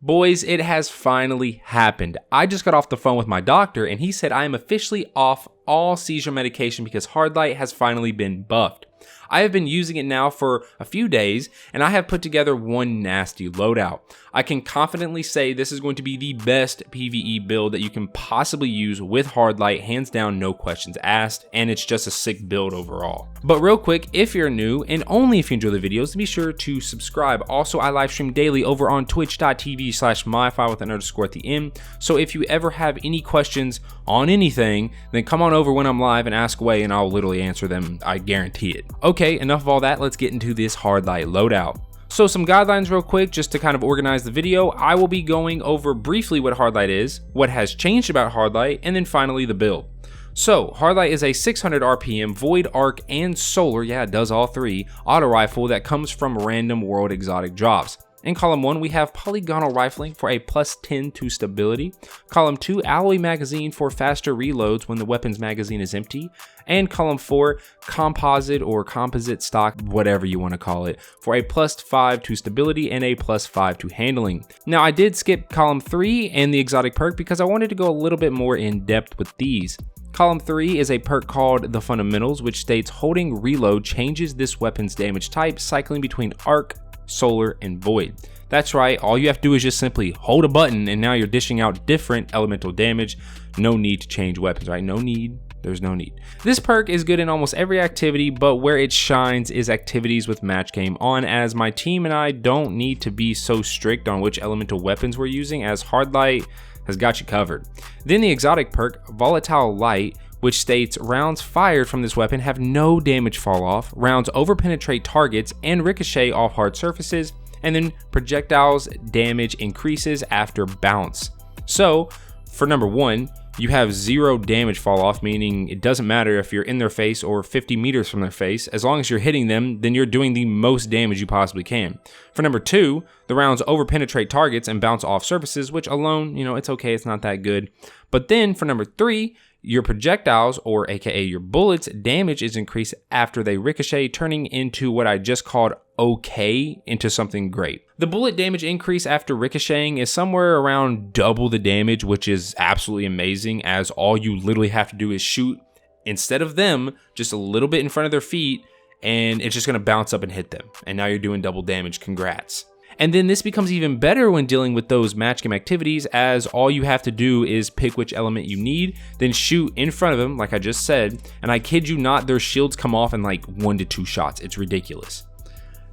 Boys, it has finally happened. I just got off the phone with my doctor and he said I am officially off all seizure medication because Hardlight has finally been buffed. I have been using it now for a few days and I have put together one nasty loadout. I can confidently say this is going to be the best PvE build that you can possibly use with Hardlight, hands down, no questions asked, and it's just a sick build overall. But real quick, if you're new, and only if you enjoy the videos, be sure to subscribe. Also, I live stream daily over on twitch.tv/myfi with an underscore at the end. So if you ever have any questions on anything, then come on over when I'm live and ask away and I'll literally answer them. I guarantee it. Okay, enough of all that. Let's get into this Hardlight loadout. So some guidelines real quick, just to kind of organize the video. I will be going over briefly what Hardlight is, what has changed about Hardlight, and then finally the build. So Hardlight is a 600 RPM Void, Arc, and Solar, yeah it does all three, auto rifle that comes from random world exotic drops. In column 1, we have polygonal rifling for a +10 to stability. Column 2, alloy magazine for faster reloads when the weapon's magazine is empty. And column 4, composite or composite stock, whatever you want to call it, for a +5 to stability and a +5 to handling. Now I did skip column 3 and the exotic perk because I wanted to go a little bit more in depth with these. Column 3 is a perk called the Fundamentals, which states holding reload changes this weapon's damage type, cycling between arc, solar, and void. That's right, all you have to do is just simply hold a button and now you're dishing out different elemental damage. No need to change weapons, right? No need. There's no need. This perk is good in almost every activity, but where it shines is activities with match game on, as my team and I don't need to be so strict on which elemental weapons we're using, as Hardlight has got you covered. Then the exotic perk, Volatile Light, which states rounds fired from this weapon have no damage fall off, rounds overpenetrate targets and ricochet off hard surfaces, and then projectiles damage increases after bounce. So for number 1, you have 0 damage fall off, meaning it doesn't matter if you're in their face or 50 meters from their face. As long as you're hitting them, then you're doing the most damage you possibly can. For number 2, the rounds overpenetrate targets and bounce off surfaces, which alone, it's okay, it's not that good. But then for number 3, your projectiles, or aka your bullets, damage is increased after they ricochet, turning into what I just called okay into something great. The bullet damage increase after ricocheting is somewhere around double the damage, which is absolutely amazing, as all you literally have to do is shoot, instead of them, just a little bit in front of their feet, and it's just going to bounce up and hit them. And now you're doing double damage. Congrats. And then this becomes even better when dealing with those match game activities, as all you have to do is pick which element you need, then shoot in front of them, like I just said, and I kid you not, their shields come off in like 1 to 2 shots. It's ridiculous.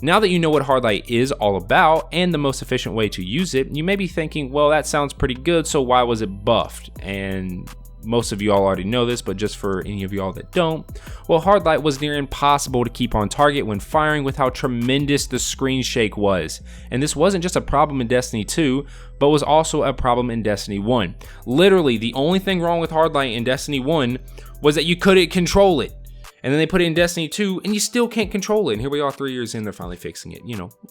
Now that you know what Hardlight is all about and the most efficient way to use it, you may be thinking, well, that sounds pretty good, so why was it buffed? And most of you all already know this, but just for any of y'all that don't, well, Hardlight was near impossible to keep on target when firing with how tremendous the screen shake was. And this wasn't just a problem in Destiny 2, but was also a problem in Destiny 1. Literally, the only thing wrong with Hardlight in Destiny 1 was that you couldn't control it. And then they put it in Destiny 2 and you still can't control it. And here we are 3 years in, they're finally fixing it.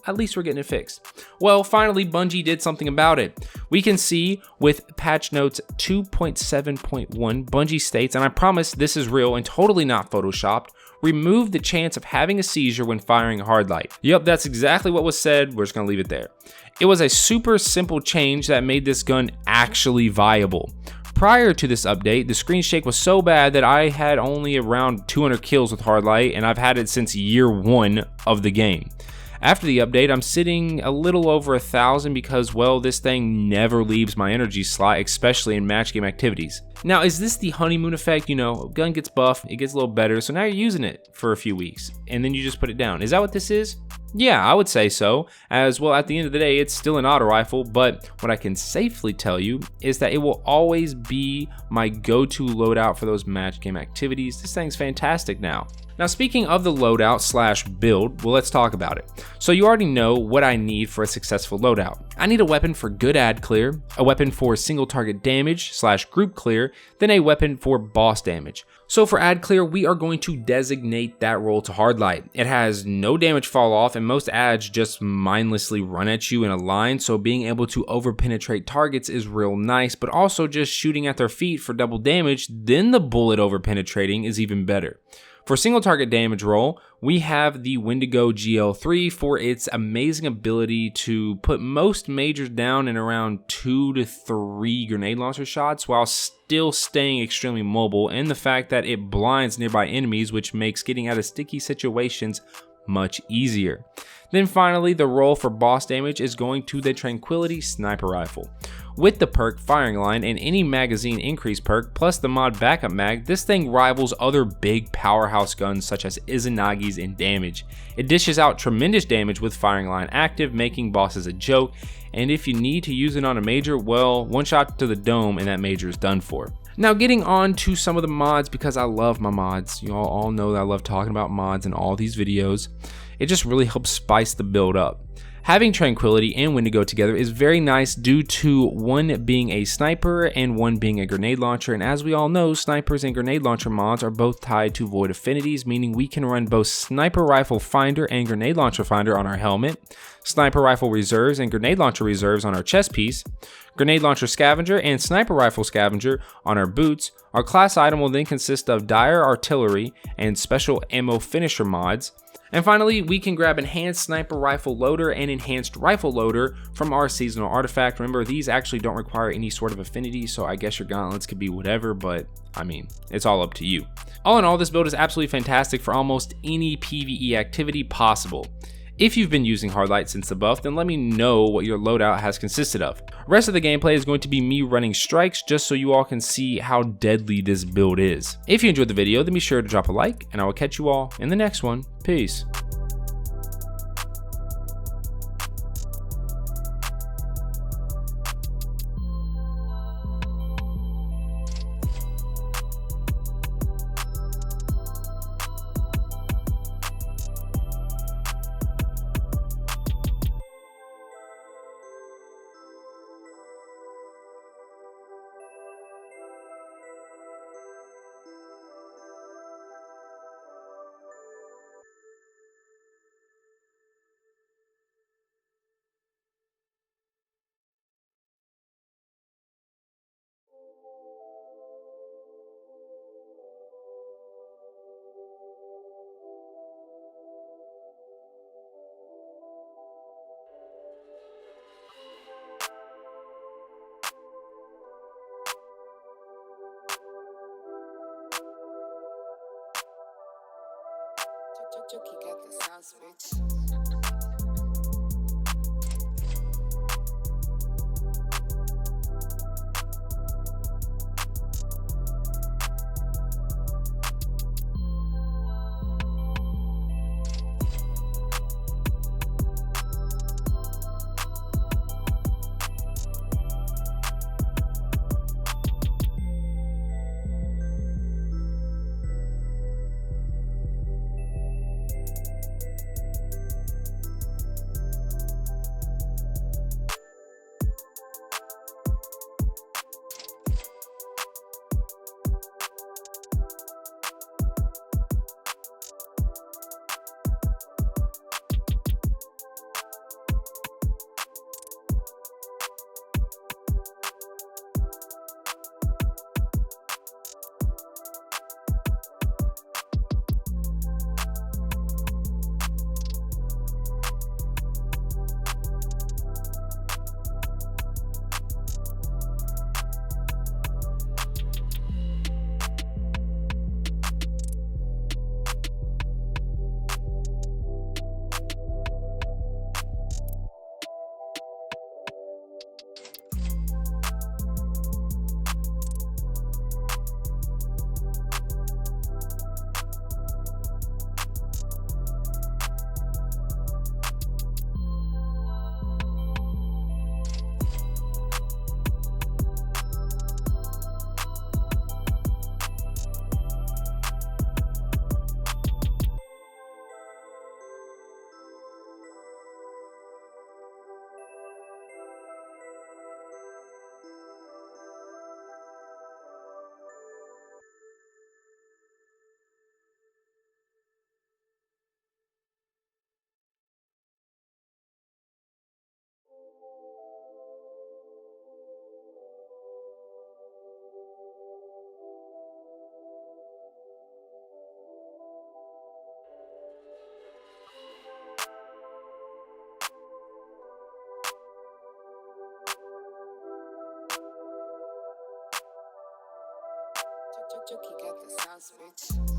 At least we're getting it fixed. Well, finally, Bungie did something about it. We can see with patch notes 2.7.1, Bungie states, and I promise this is real and totally not photoshopped, remove the chance of having a seizure when firing Hardlight. Yep, that's exactly what was said. We're just gonna leave it there. It was a super simple change that made this gun actually viable. Prior to this update, the screen shake was so bad that I had only around 200 kills with Hardlight, and I've had it since year 1 of the game. After the update, I'm sitting a little over 1,000 because, well, this thing never leaves my energy slot, especially in match game activities. Now, is this the honeymoon effect? Gun gets buffed, it gets a little better, so now you're using it for a few weeks, and then you just put it down. Is that what this is? Yeah, I would say so, as well at the end of the day, it's still an auto rifle, but what I can safely tell you is that it will always be my go-to loadout for those match game activities. This thing's fantastic now. Now, speaking of the loadout / build, well, let's talk about it. So you already know what I need for a successful loadout. I need a weapon for good ad clear, a weapon for single target damage / group clear, then a weapon for boss damage. So for ad clear, we are going to designate that role to Hardlight. It has no damage fall off, and most ads just mindlessly run at you in a line, so being able to overpenetrate targets is real nice, but also just shooting at their feet for double damage, then the bullet overpenetrating is even better. For single target damage roll, we have the Wendigo GL3 for its amazing ability to put most majors down in around 2 to 3 grenade launcher shots while still staying extremely mobile, and the fact that it blinds nearby enemies, which makes getting out of sticky situations much easier. Then finally, the roll for boss damage is going to the Tranquility Sniper Rifle. With the perk Firing Line and any magazine increase perk, plus the mod Backup Mag, this thing rivals other big powerhouse guns such as Izanagi's in damage. It dishes out tremendous damage with Firing Line active, making bosses a joke, and if you need to use it on a major, well, one shot to the dome and that major is done for. Now getting on to some of the mods, because I love my mods. You all know that I love talking about mods in all these videos. It just really helps spice the build up. Having Tranquility and Wendigo together is very nice due to one being a sniper and one being a grenade launcher, and as we all know, snipers and grenade launcher mods are both tied to void affinities, meaning we can run both sniper rifle finder and grenade launcher finder on our helmet, sniper rifle reserves and grenade launcher reserves on our chest piece, grenade launcher scavenger and sniper rifle scavenger on our boots. Our class item will then consist of dire artillery and special ammo finisher mods. And finally, we can grab Enhanced Sniper Rifle Loader and Enhanced Rifle Loader from our seasonal artifact. Remember, these actually don't require any sort of affinity, so I guess your gauntlets could be whatever, but I mean, it's all up to you. All in all, this build is absolutely fantastic for almost any PvE activity possible. If you've been using Hardlight since the buff, then let me know what your loadout has consisted of. The rest of the gameplay is going to be me running strikes just so you all can see how deadly this build is. If you enjoyed the video, then be sure to drop a like, and I will catch you all in the next one. Peace. Jokie got the sauce, bitch. Jokey got the sauce, bitch.